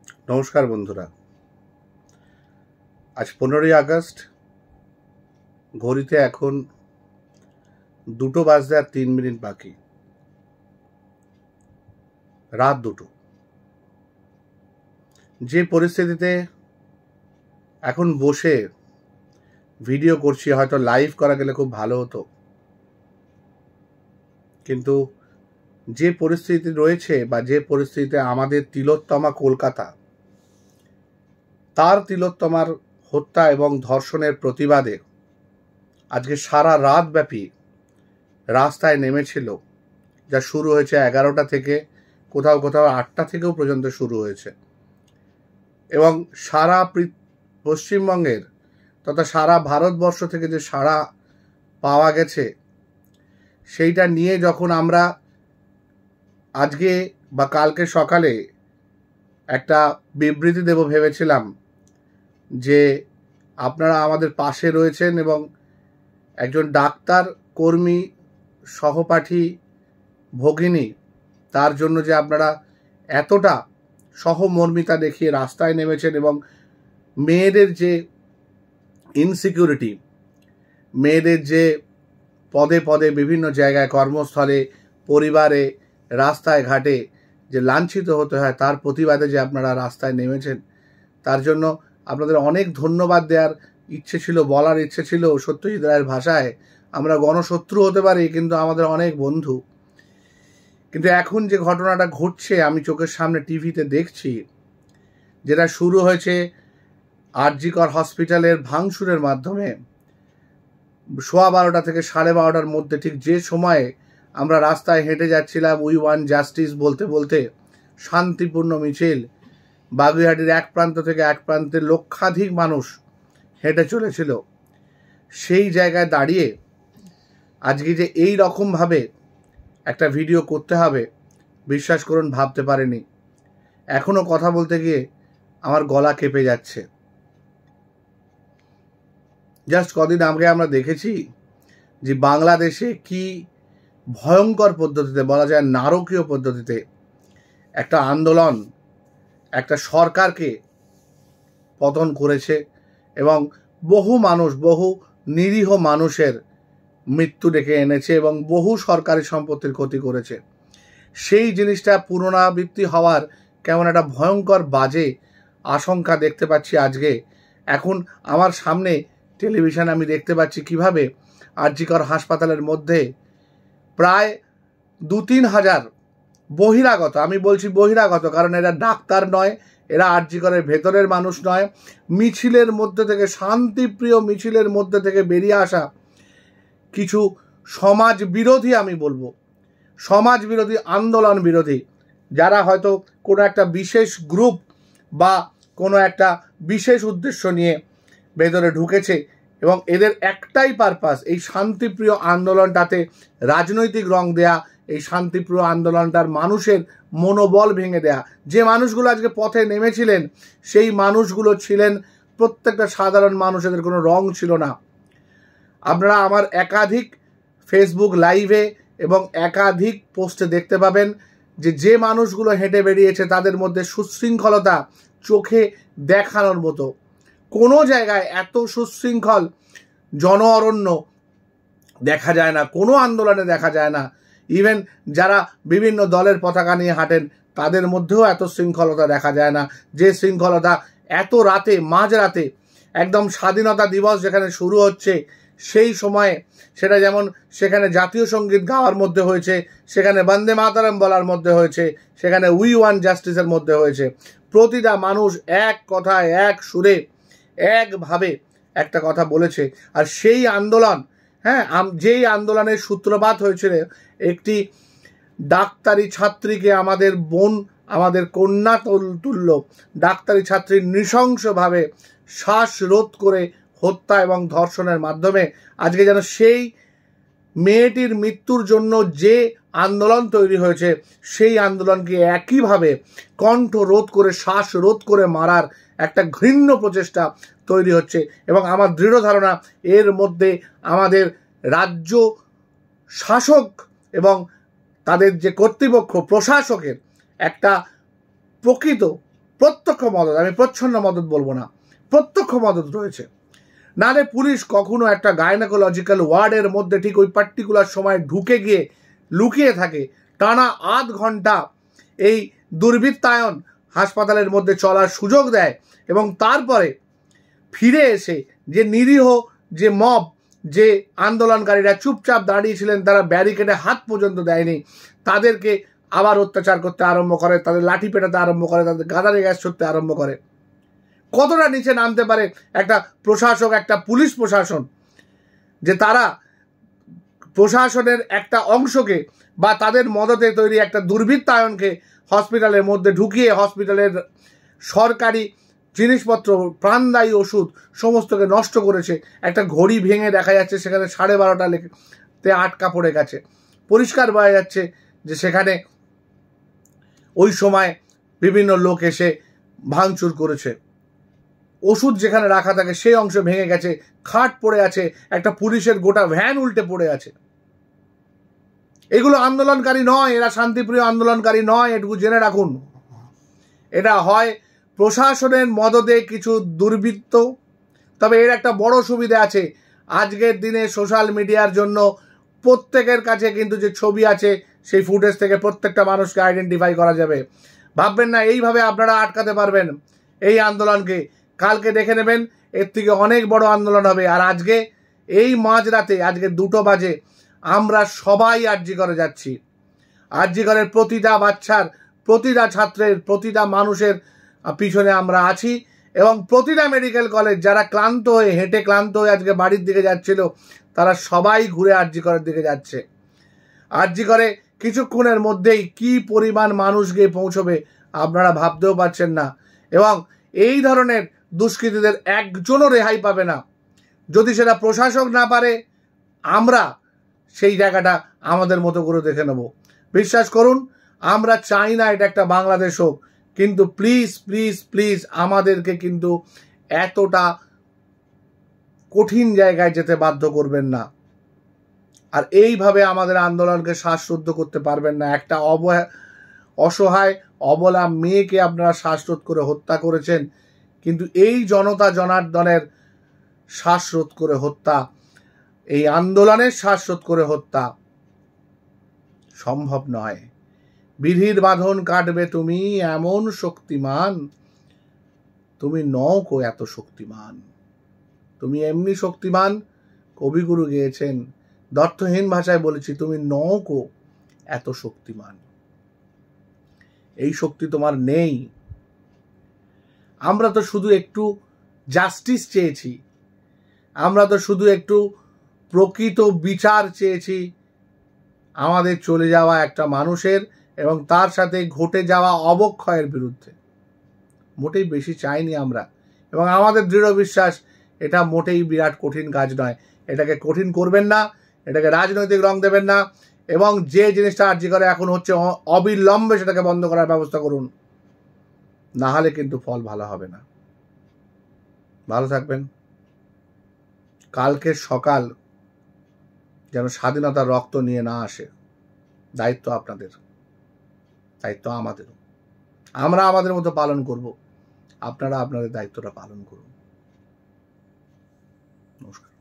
নমস্কার বন্ধুরা, আজ 15ই আগস্ট। ঘড়িতে এখন 2টো বাজতে আর 3 মিনিট বাকি, রাত 2টো। যে পরিস্থিতিতে এখন বসে ভিডিও করছি, হয়তো লাইভ করা গেলে খুব ভালো হতো, কিন্তু যে পরিস্থিতি রয়েছে বা যে পরিস্থিতিতে আমাদের তিলোত্তমা কলকাতা, তার তিলোত্তমার হত্যা এবং ধর্ষণের প্রতিবাদে আজকে সারা রাত ব্যাপী রাস্তায় নেমেছিল, যা শুরু হয়েছে 11টা থেকে, কোথাও কোথাও 8টা থেকেও পর্যন্ত শুরু হয়েছে। এবং সারা পশ্চিমবঙ্গের তথা সারা ভারতবর্ষ থেকে যে সাড়া পাওয়া গেছে, সেইটা নিয়ে যখন আমরা আজকে বা কালকে সকালে একটা বিবৃতি দেব ভেবেছিলাম যে আপনারা আমাদের পাশে রয়েছেন এবং একজন ডাক্তার কর্মী সহপাঠী ভগিনী, তার জন্য যে আপনারা এতটা সহমর্মিতা দেখিয়ে রাস্তায় নেমেছেন এবং মেয়েদের যে ইনসিকিউরিটি, মেয়েদের যে পদে পদে বিভিন্ন জায়গায় কর্মস্থলে, পরিবারে, রাস্তায় ঘাটে যে লাঞ্ছিত হতে হয়, তার প্রতিবাদে যে আপনারা রাস্তায় নেমেছেন, তার জন্য আপনাদের অনেক ধন্যবাদ দেওয়ার ইচ্ছে ছিল, বলার ইচ্ছে ছিল। সত্যজিৎ রায়ের ভাষায়, আমরা গণশত্রু হতে পারি কিন্তু আমাদের অনেক বন্ধু। কিন্তু এখন যে ঘটনাটা ঘটছে, আমি চোখের সামনে টিভিতে দেখছি, যেটা শুরু হয়েছে আরজিকর হসপিটালের ভাঙচুরের মাধ্যমে 12:15 থেকে 12:30টার মধ্যে, ঠিক যে সময়ে আমরা রাস্তায় হেঁটে যাচ্ছিলাম উই ওয়ান জাস্টিস বলতে বলতে, শান্তিপূর্ণ মিছিল, বাগুইহাটির এক প্রান্ত থেকে এক প্রান্তে লক্ষাধিক মানুষ হেঁটে চলেছিল। সেই জায়গায় দাঁড়িয়ে আজকে যে এই রকমভাবে একটা ভিডিও করতে হবে, বিশ্বাস করুন ভাবতে পারিনি। এখনো কথা বলতে গিয়ে আমার গলা কেঁপে যাচ্ছে। জাস্ট কদিন আগে আমরা দেখেছি যে বাংলাদেশে কি ভয়ঙ্কর পদ্ধতিতে, বলা যায় নারকীয় পদ্ধতিতে, একটা আন্দোলন একটা সরকারকে পতন করেছে এবং বহু মানুষ, বহু নিরীহ মানুষের মৃত্যু ডেকে এনেছে এবং বহু সরকারি সম্পত্তির ক্ষতি করেছে। সেই জিনিসটা পুনরাবৃত্তি হওয়ার কেমন একটা ভয়ঙ্কর বাজে আশঙ্কা দেখতে পাচ্ছি আজকে। এখন আমার সামনে টেলিভিশনে আমি দেখতে পাচ্ছি কিভাবে আরজিকর হাসপাতালের মধ্যে প্রায় 2-3 হাজার বহিরাগত, আমি বলছি বহিরাগত কারণ এরা ডাক্তার নয়, এরা আরজিকরের ভেতরের মানুষ নয়, মিছিলের মধ্যে থেকে, শান্তিপ্রিয় মিছিলের মধ্যে থেকে বেরিয়ে আসা কিছু সমাজ বিরোধী, আমি বলবো সমাজ বিরোধী, আন্দোলন বিরোধী, যারা হয়তো কোনো একটা বিশেষ গ্রুপ বা কোনো একটা বিশেষ উদ্দেশ্য নিয়ে ভেতরে ঢুকেছে এবং এদের একটাই পারপাস, এই শান্তিপ্রিয় আন্দোলনটাতে রাজনৈতিক রং দেয়া, এই শান্তিপ্রিয় আন্দোলনটার মানুষের মনোবল ভেঙে দেয়া। যে মানুষগুলো আজকে পথে নেমেছিলেন, সেই মানুষগুলো ছিলেন প্রত্যেকটা সাধারণ মানুষ, এদের কোনো রং ছিল না। আপনারা আমার একাধিক ফেসবুক লাইভে এবং একাধিক পোস্টে দেখতে পাবেন যে মানুষগুলো হেঁটে বেরিয়েছে তাদের মধ্যে সুশৃঙ্খলতা চোখে দেখানোর মতো। কোনো জায়গায় এত সুশৃঙ্খল জন অরণ্য দেখা যায় না, কোনো আন্দোলনে দেখা যায় না। ইভেন যারা বিভিন্ন দলের পতাকা নিয়ে হাঁটেন, তাদের মধ্যেও এত শৃঙ্খলতা দেখা যায় না। যে শৃঙ্খলতা এত রাতে, মাঝরাতে, একদম স্বাধীনতা দিবস যেখানে শুরু হচ্ছে, সেই সময়ে সেটা যেমন সেখানে জাতীয় সঙ্গীত গাওয়ার মধ্যে হয়েছে, সেখানে বন্দে মাতরম বলার মধ্যে হয়েছে, সেখানে উই ওয়ান জাস্টিসের মধ্যে হয়েছে। প্রতিটা মানুষ এক কথায়, এক সুরে, একভাবে একটা কথা বলেছে। আর সেই আন্দোলন, যেই আন্দোলনের সূত্রপাত হয়েছিল, একটি ডাক্তারি ছাত্রীকে, আমাদের বোন, আমাদের কন্যা তুল্য ডাক্তারি ছাত্রী নৃশংসভাবে শ্বাসরোধ করে হত্যা এবং ধর্ষণের মাধ্যমে আজকে যেন সেই মেয়েটির মৃত্যুর জন্য যে আন্দোলন তৈরি হয়েছে, সেই আন্দোলনকে একইভাবে কণ্ঠরোধ করে, শ্বাসরোধ করে মারার একটা ঘৃণ্য প্রচেষ্টা তৈরি হচ্ছে। এবং আমার দৃঢ় ধারণা এর মধ্যে আমাদের রাজ্য শাসক এবং তাদের যে কর্তৃপক্ষ, প্রশাসকের একটা প্রকৃত প্রত্যক্ষ মদত, আমি প্রচ্ছন্ন মদত বলবো না, প্রত্যক্ষ মদত রয়েছে। নালে পুলিশ কখনো একটা গাইনোকোলজিক্যাল ওয়ার্ডের মধ্যে ঠিক ওই পার্টিকুলার সময় ঢুকে গিয়ে লুকিয়ে থাকে, টানা আধ ঘন্টা এই দুর্বৃত্তায়ন হাসপাতালের মধ্যে চলার সুযোগ দেয়, এবং তারপরে ফিরে এসে যে নিরীহ যে মব, যে আন্দোলনকারীরা চুপচাপ দাঁড়িয়েছিলেন, তারা ব্যারিকেডে হাত পর্যন্ত দেয়নি, তাদেরকে আবার অত্যাচার করতে আরম্ভ করে, তাদের লাঠি পেটাতে আরম্ভ করে, তাদের গাদারে গ্যাস ছুটতে আরম্ভ করে। কতটা নিচে নামতে পারে একটা প্রশাসক, একটা পুলিশ প্রশাসন, যে তারা প্রশাসনের একটা অংশকে বা তাদের মদতে তৈরি একটা দুর্বৃত্তায়নকে হসপিটালের মধ্যে ঢুকিয়ে হসপিটালের সরকারি জিনিসপত্র, প্রাণদায়ী ওষুধ সমস্তকে নষ্ট করেছে। একটা ঘড়ি ভেঙে দেখা যাচ্ছে সেখানে 12:30তে আটকা পড়ে গেছে। পরিষ্কার বোঝা যাচ্ছে যে সেখানে ওই সময় বিভিন্ন লোক এসে ভাঙচুর করেছে। ওষুধ যেখানে রাখা থাকে সেই অংশ ভেঙে গেছে, খাট পড়ে আছে, একটা পুলিশের গোটা ভ্যান উল্টে পড়ে আছে। এগুলো আন্দোলনকারী নয়, এরা শান্তিপ্রিয় আন্দোলনকারী নয়, এটুকু জেনে রাখুন। এটা হয় প্রশাসনের মদতে কিছু দুর্বৃত্ত। তবে এর একটা বড় সুবিধা আছে, আজকের দিনে সোশ্যাল মিডিয়ার জন্য প্রত্যেকের কাছে কিন্তু যে ছবি আছে সেই ফুটেজ থেকে প্রত্যেকটা মানুষকে আইডেন্টিফাই করা যাবে। ভাববেন না এইভাবে আপনারা আটকাতে পারবেন এই আন্দোলনকে। কালকে দেখে নেবেন এর থেকে অনেক বড় আন্দোলন হবে। আর আজকে এই মাঝরাতে, আজকে 2টো বাজে, আমরা সবাই আরজি করে যাচ্ছি। আরজি করের প্রতিটা বাচ্চার, প্রতিটা ছাত্রের, প্রতিটা মানুষের পিছনে আমরা আছি, এবং প্রতিটা মেডিকেল কলেজ যারা ক্লান্ত হয়ে, হেঁটে ক্লান্ত হয়ে আজকে বাড়ির দিকে যাচ্ছিল, তারা সবাই ঘুরে আরজি করের দিকে যাচ্ছে। আরজি করে কিছুক্ষণের মধ্যেই কি পরিমাণ মানুষ গিয়ে পৌঁছবে আপনারা ভাবতেও পারছেন না। এবং এই ধরনের দুষ্কৃতীদের একজনও রেহাই পাবে না। যদি সেটা প্রশাসক না পারে, আমরা সেই জায়গাটা আমাদের মতো করে দেখে নেব। বিশ্বাস করুন, আমরা চাই না এটা একটা বাংলাদেশ হোক, কিন্তু প্লিজ প্লিজ প্লিজ আমাদেরকে কিন্তু এতটা কঠিন জায়গায় যেতে বাধ্য করবেন না। আর এইভাবে আমাদের আন্দোলনকে শ্বাসরুদ্ধ করতে পারবেন না। একটা অসহায় অবলা মেয়েকে আপনারা শ্বাসরোধ করে হত্যা করেছেন, কিন্তু এই জনতা জনার্দনের শ্বাসরোধ করে হত্যা, এই আন্দোলনের শ্বাসরোধ করে হত্যা সম্ভব নয়। বিধির বাঁধন কাটবে তুমি এমন শক্তিমান, তুমি নও কো এত শক্তিমান। তুমি এমনি শক্তিমান, কবিগুরু গেয়েছেন, দর্থহীন ভাষায় বলেছি, তুমি নও কো এত শক্তিমান। এই শক্তি তোমার নেই। আমরা তো শুধু একটু জাস্টিস চেয়েছি, আমরা তো শুধু একটু প্রকৃত বিচার চেয়েছি আমাদের চলে যাওয়া একটা মানুষের এবং তার সাথে ঘটে যাওয়া অবক্ষয়ের বিরুদ্ধে। মোটেই বেশি চাইনি আমরা, এবং আমাদের দৃঢ় বিশ্বাস এটা মোটেই বিরাট কঠিন কাজ নয়। এটাকে কঠিন করবেন না, এটাকে রাজনৈতিক রং দেবেন না, এবং যে জিনিসটা আরজি করে এখন হচ্ছে অবিলম্বে সেটাকে বন্ধ করার ব্যবস্থা করুন, না হলে কিন্তু ফল ভালো হবে না। ভালো থাকবেন। কালকের সকাল যেন স্বাধীনতার রক্ত নিয়ে না আসে। দায়িত্ব আপনাদের, দায়িত্ব আমাদেরও। আমরা আমাদের মতো পালন করব, আপনারা আপনাদের দায়িত্বটা পালন করুন। নমস্কার।